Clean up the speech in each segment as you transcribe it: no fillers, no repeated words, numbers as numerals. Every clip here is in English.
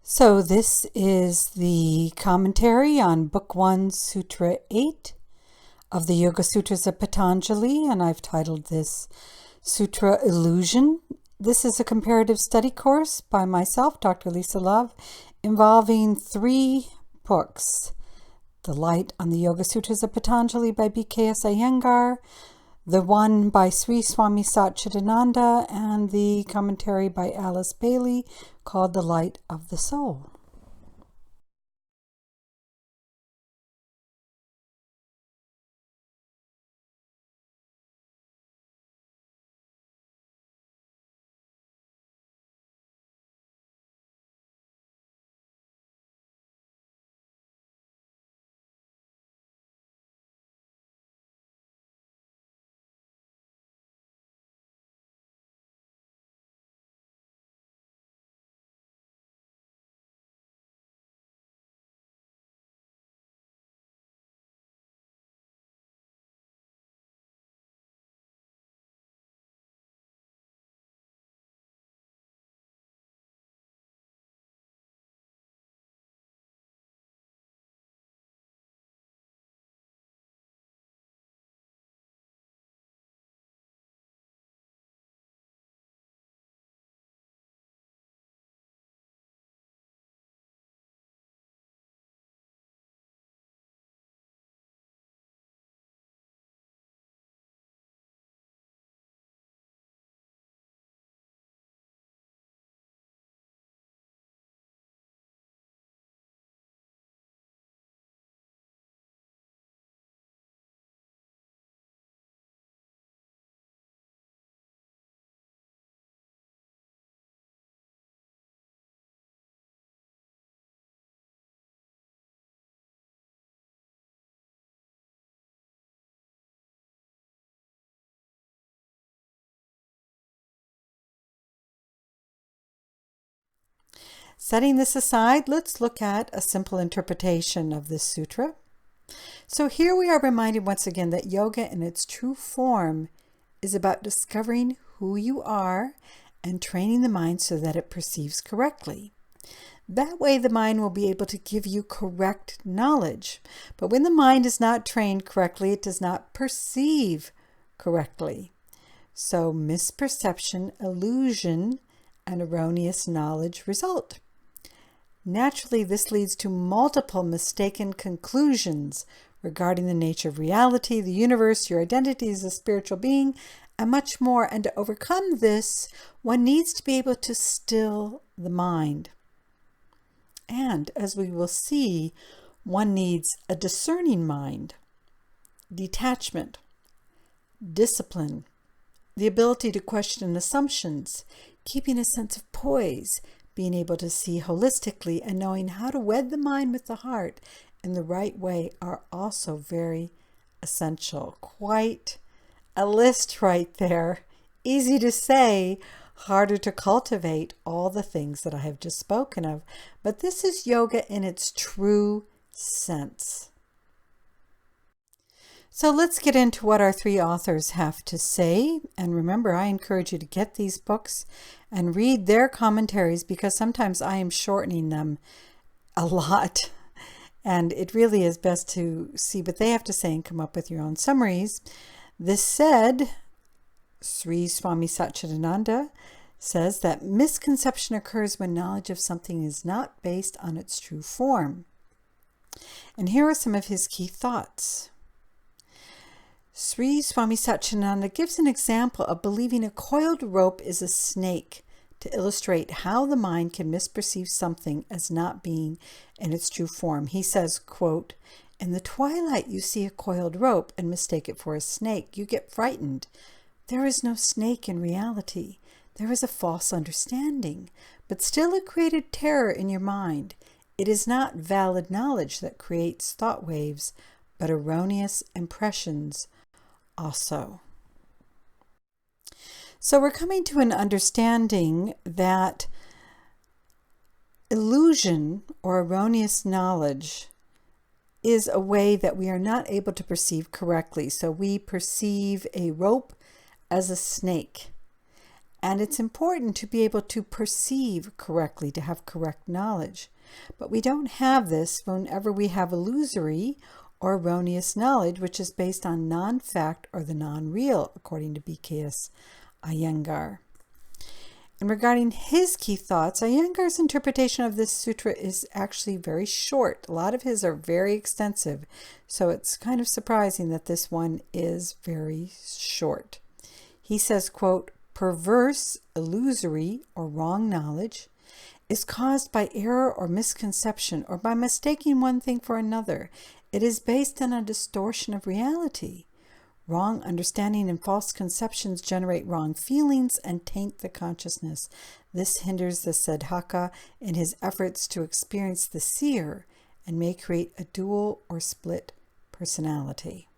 So this is the commentary on Book 1, Sutra 8 of the Yoga Sutras of Pantanjali, and I've titled this Sutra Illusion. This is a comparative study course by myself, Dr. Lisa Love, involving 3 books. The Light on the Yoga Sutras of Pantanjali by B.K.S. Iyengar, the one by Swami Satchidananda, and the commentary by Alice Bailey called The Light of the Soul. Setting this aside, let's look at a simple interpretation of this sutra. So here we are reminded once again that yoga in its true form is about discovering who you are and training the mind so that it perceives correctly. That way the mind will be able to give you correct knowledge. But when the mind is not trained correctly, it does not perceive correctly. So misperception, illusion, and erroneous knowledge result. Naturally, this leads to multiple mistaken conclusions regarding the nature of reality, the universe, your identity as a spiritual being, and much more. And to overcome this, one needs to be able to still the mind. And as we will see, one needs a discerning mind, detachment, discipline, the ability to question assumptions, keeping a sense of poise, being able to see holistically, and knowing how to wed the mind with the heart in the right way are also very essential. Quite a list right there. Easy to say, harder to cultivate all the things that I have just spoken of. But this is yoga in its true sense. So let's get into what our 3 authors have to say. And remember, I encourage you to get these books and read their commentaries, because sometimes I am shortening them a lot. And it really is best to see what they have to say and come up with your own summaries. This said, Swami Satchidananda says that misconception occurs when knowledge of something is not based on its true form. And here are some of his key thoughts. Swami Satchidananda gives an example of believing a coiled rope is a snake to illustrate how the mind can misperceive something as not being in its true form. He says, quote, "In the twilight you see a coiled rope and mistake it for a snake. You get frightened. There is no snake in reality. There is a false understanding, but still it created terror in your mind. It is not valid knowledge that creates thought waves, but erroneous impressions also." So we're coming to an understanding that illusion or erroneous knowledge is a way that we are not able to perceive correctly. So we perceive a rope as a snake. And it's important to be able to perceive correctly, to have correct knowledge. But we don't have this whenever we have illusory or erroneous knowledge, which is based on non-fact or the non-real, according to BKS Iyengar. And regarding his key thoughts, Iyengar's interpretation of this sutra is actually very short. A lot of his are very extensive, so it's kind of surprising that this one is very short. He says, quote, "Perverse, illusory, or wrong knowledge is caused by error or misconception or by mistaking one thing for another. It is based on a distortion of reality. Wrong understanding and false conceptions generate wrong feelings and taint the consciousness. This hinders the sadhaka in his efforts to experience the seer and may create a dual or split personality."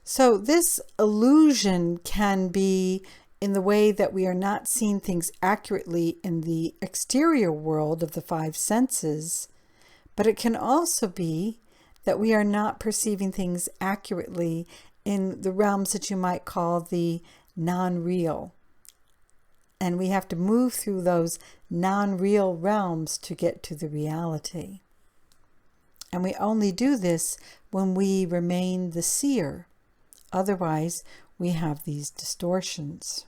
So this illusion can be in the way that we are not seeing things accurately in the exterior world of the five senses, but it can also be that we are not perceiving things accurately in the realms that you might call the non-real. And we have to move through those non-real realms to get to the reality. And we only do this when we remain the seer. Otherwise, we have these distortions.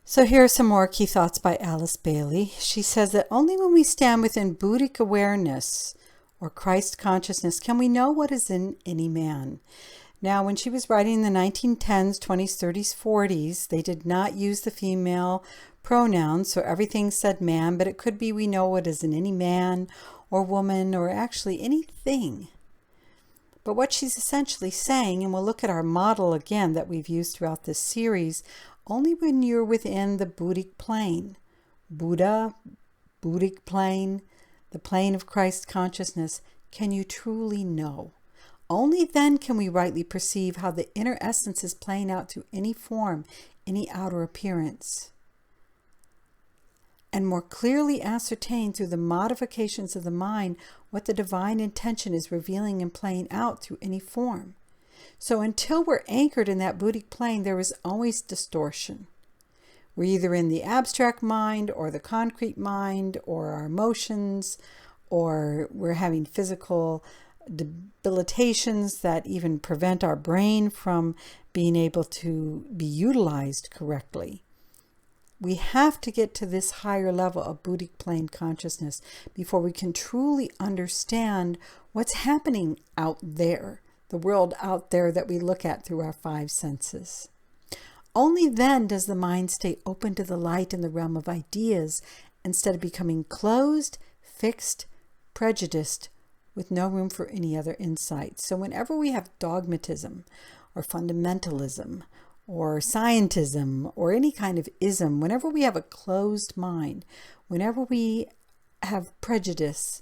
So here are some more key thoughts by Alice Bailey. She says that only when we stand within Buddhic awareness or Christ consciousness can we know what is in any man. Now, when she was writing in the 1910s, 20s, 30s, 40s, they did not use the female pronouns, so everything said man, but it could be we know what is in any man or woman or actually anything. But what she's essentially saying, and we'll look at our model again that we've used throughout this series, only when you're within the Buddhic plane, Buddha, Buddhic plane, the plane of Christ consciousness, can you truly know. Only then can we rightly perceive how the inner essence is playing out through any form, any outer appearance, and more clearly ascertain through the modifications of the mind what the divine intention is revealing and playing out through any form. So until we're anchored in that Buddhic plane, there is always distortion. We're either in the abstract mind or the concrete mind or our emotions, or we're having physical debilitations that even prevent our brain from being able to be utilized correctly. We have to get to this higher level of Buddhic plane consciousness before we can truly understand what's happening out there, the world out there that we look at through our five senses. Only then does the mind stay open to the light in the realm of ideas instead of becoming closed, fixed, prejudiced, with no room for any other insight. So whenever we have dogmatism or fundamentalism or scientism or any kind of ism, whenever we have a closed mind, whenever we have prejudice,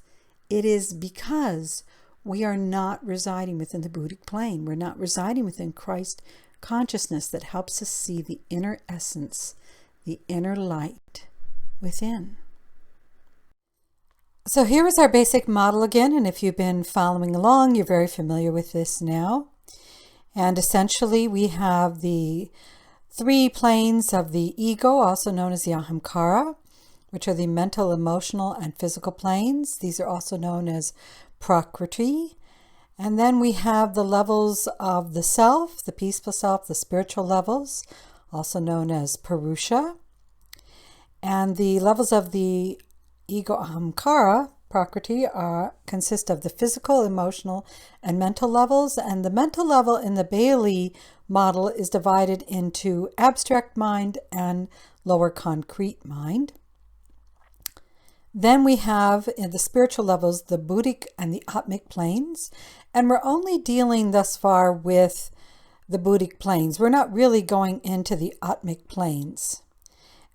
it is because we are not residing within the Buddhic plane. We're not residing within Christ consciousness that helps us see the inner essence, the inner light within. So here is our basic model again, and if you've been following along, you're very familiar with this now. And essentially we have the 3 planes of the ego, also known as the ahamkara, which are the mental, emotional, and physical planes. These are also known as prakriti. And then we have the levels of the self, the peaceful self, the spiritual levels, also known as purusha. And the levels of the ego ahamkara, prakriti, consist of the physical, emotional, and mental levels. And the mental level in the Bailey model is divided into abstract mind and lower concrete mind. Then we have in the spiritual levels the Buddhic and the Atmic planes, and we're only dealing thus far with the Buddhic planes. We're not really going into the Atmic planes.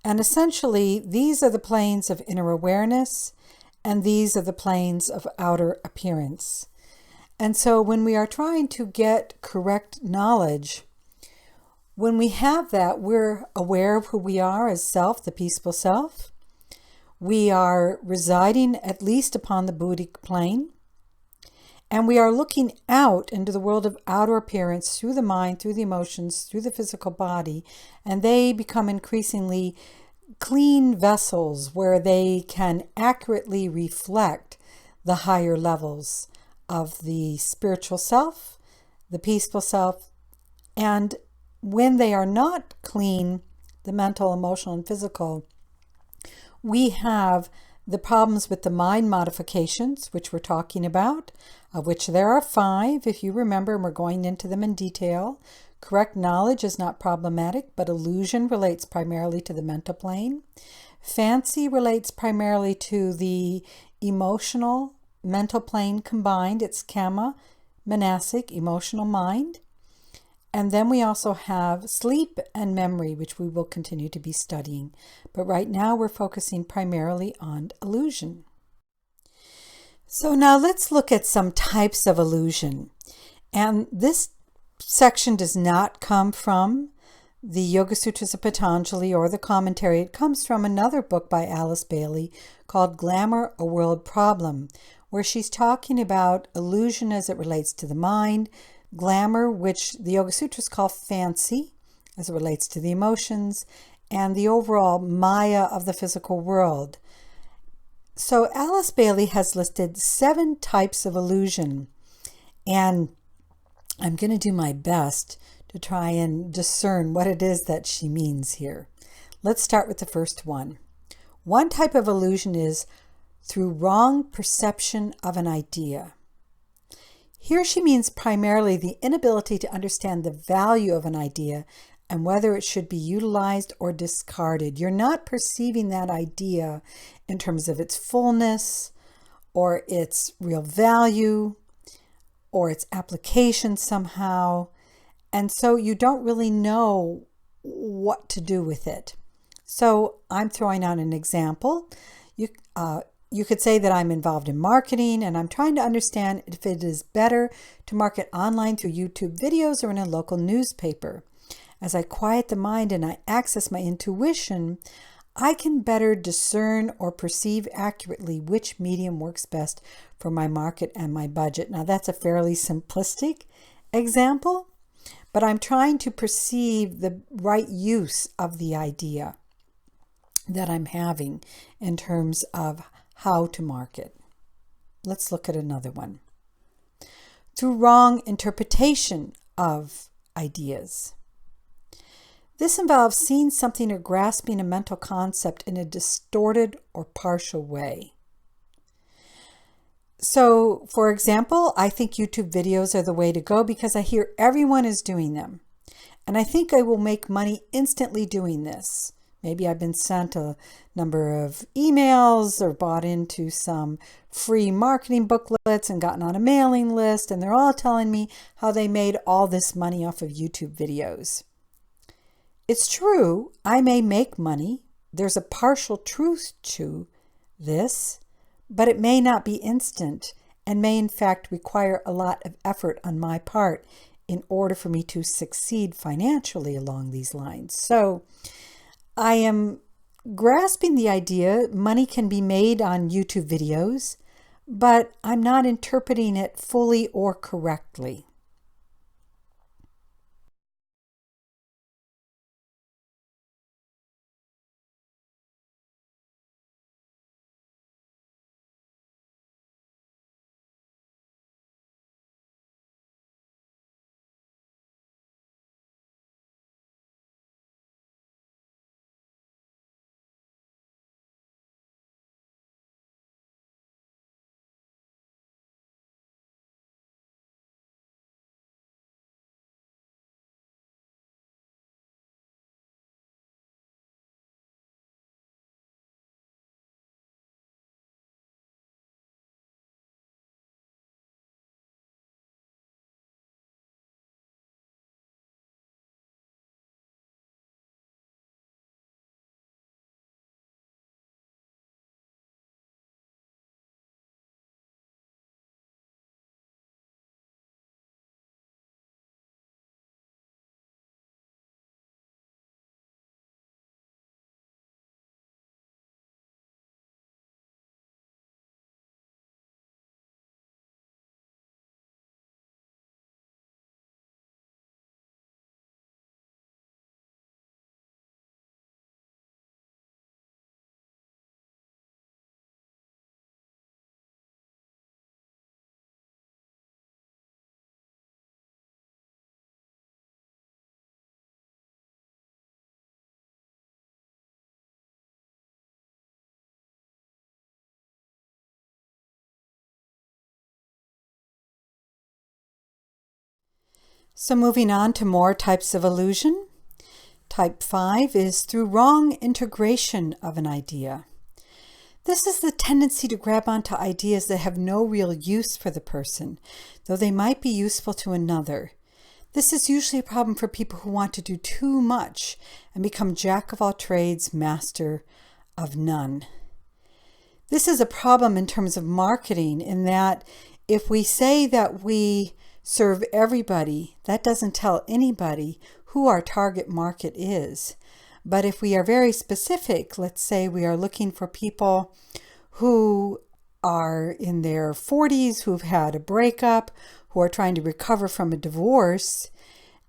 And essentially, these are the planes of inner awareness, and these are the planes of outer appearance. And so when we are trying to get correct knowledge, when we have that, we're aware of who we are as self, the peaceful self. We are residing at least upon the Buddhic plane, and we are looking out into the world of outer appearance through the mind, through the emotions, through the physical body, and they become increasingly clean vessels where they can accurately reflect the higher levels of the spiritual self, the peaceful self, and when they are not clean, the mental, emotional, and physical, we have the problems with the mind modifications, which we're talking about, of which there are 5, if you remember, and we're going into them in detail. Correct knowledge is not problematic, but illusion relates primarily to the mental plane. Fancy relates primarily to the emotional, mental plane combined. It's kama, manasic, emotional mind. And then we also have sleep and memory, which we will continue to be studying. But right now we're focusing primarily on illusion. So now let's look at some types of illusion. And this section does not come from the Yoga Sutras of Pantanjali or the commentary. It comes from another book by Alice Bailey called Glamour, A World Problem, where she's talking about illusion as it relates to the mind, glamour, which the Yoga Sutras call fancy, as it relates to the emotions, and the overall maya of the physical world. So Alice Bailey has listed 7 types of illusion, and I'm going to do my best to try and discern what it is that she means here. Let's start with the first one. One type of illusion is through wrong perception of an idea. Here she means primarily the inability to understand the value of an idea and whether it should be utilized or discarded. You're not perceiving that idea in terms of its fullness or its real value or its application somehow. And so you don't really know what to do with it. So I'm throwing out an example. You could say that I'm involved in marketing and I'm trying to understand if it is better to market online through YouTube videos or in a local newspaper. As I quiet the mind and I access my intuition, I can better discern or perceive accurately which medium works best for my market and my budget. Now that's a fairly simplistic example, but I'm trying to perceive the right use of the idea that I'm having in terms of how to market. Let's look at another one. Through wrong interpretation of ideas. This involves seeing something or grasping a mental concept in a distorted or partial way. So, for example, I think YouTube videos are the way to go because I hear everyone is doing them. And I think I will make money instantly doing this. Maybe I've been sent a number of emails or bought into some free marketing booklets and gotten on a mailing list, and they're all telling me how they made all this money off of YouTube videos. It's true, I may make money. There's a partial truth to this, but it may not be instant, and may in fact require a lot of effort on my part in order for me to succeed financially along these lines. So I am grasping the idea money can be made on YouTube videos, but I'm not interpreting it fully or correctly. So moving on to more types of illusion. Type 5 is through wrong integration of an idea. This is the tendency to grab onto ideas that have no real use for the person, though they might be useful to another. This is usually a problem for people who want to do too much and become jack of all trades, master of none. This is a problem in terms of marketing, in that if we say that we serve everybody, that doesn't tell anybody who our target market is. But if we are very specific, let's say we are looking for people who are in their 40s, who've had a breakup, who are trying to recover from a divorce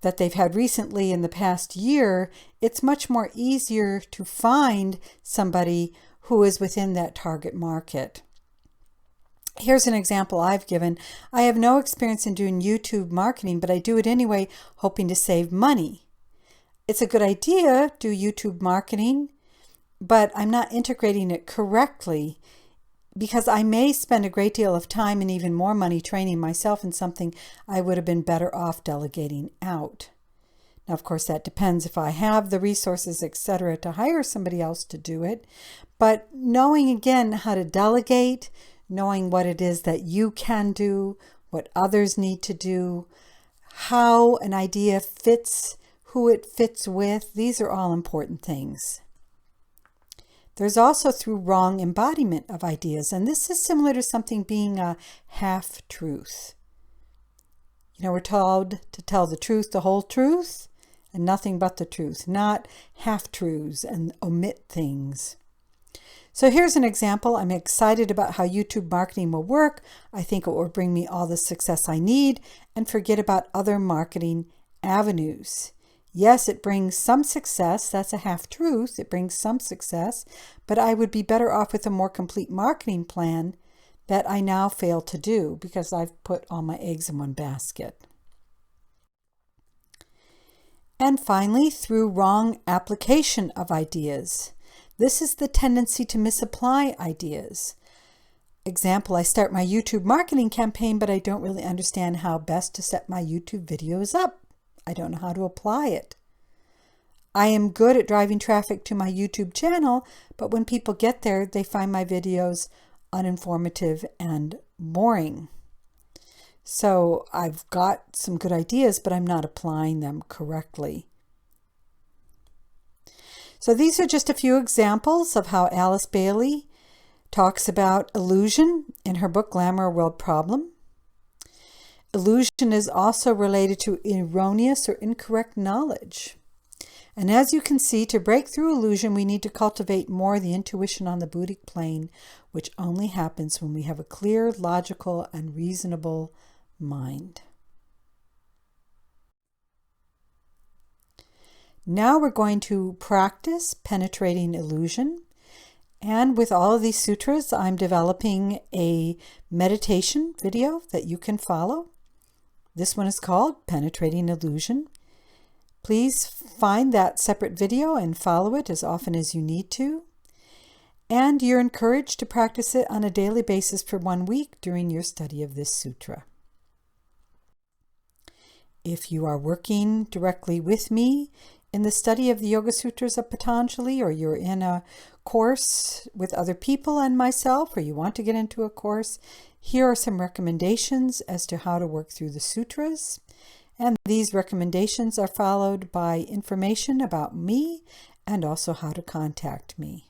that they've had recently in the past year, it's much more easier to find somebody who is within that target market. Here's an example I've given. I have no experience in doing YouTube marketing, but I do it anyway, hoping to save money. It's a good idea, do YouTube marketing, but I'm not integrating it correctly because I may spend a great deal of time and even more money training myself in something I would have been better off delegating out. Now, of course, that depends if I have the resources, etc., to hire somebody else to do it. But knowing, again, how to delegate, knowing what it is that you can do, what others need to do, how an idea fits, who it fits with, these are all important things. There's also through wrong embodiment of ideas, and this is similar to something being a half-truth. We're told to tell the truth, the whole truth, and nothing but the truth, not half-truths and omit things. So here's an example. I'm excited about how YouTube marketing will work. I think it will bring me all the success I need and forget about other marketing avenues. Yes, it brings some success. That's a half-truth. It brings some success, but I would be better off with a more complete marketing plan that I now fail to do because I've put all my eggs in one basket. And finally, through wrong application of ideas. This is the tendency to misapply ideas. Example, I start my YouTube marketing campaign, but I don't really understand how best to set my YouTube videos up. I don't know how to apply it. I am good at driving traffic to my YouTube channel, but when people get there, they find my videos uninformative and boring. So I've got some good ideas, but I'm not applying them correctly. So these are just a few examples of how Alice Bailey talks about illusion in her book, Glamour, World Problem. Illusion is also related to erroneous or incorrect knowledge. And as you can see, to break through illusion, we need to cultivate more the intuition on the Buddhic plane, which only happens when we have a clear, logical, and reasonable mind. Now we're going to practice penetrating illusion. And with all of these sutras, I'm developing a meditation video that you can follow. This one is called Penetrating Illusion. Please find that separate video and follow it as often as you need to. And you're encouraged to practice it on a daily basis for 1 week during your study of this sutra. If you are working directly with me in the study of the Yoga Sutras of Pantanjali, or you're in a course with other people and myself, or you want to get into a course, here are some recommendations as to how to work through the sutras. And these recommendations are followed by information about me and also how to contact me.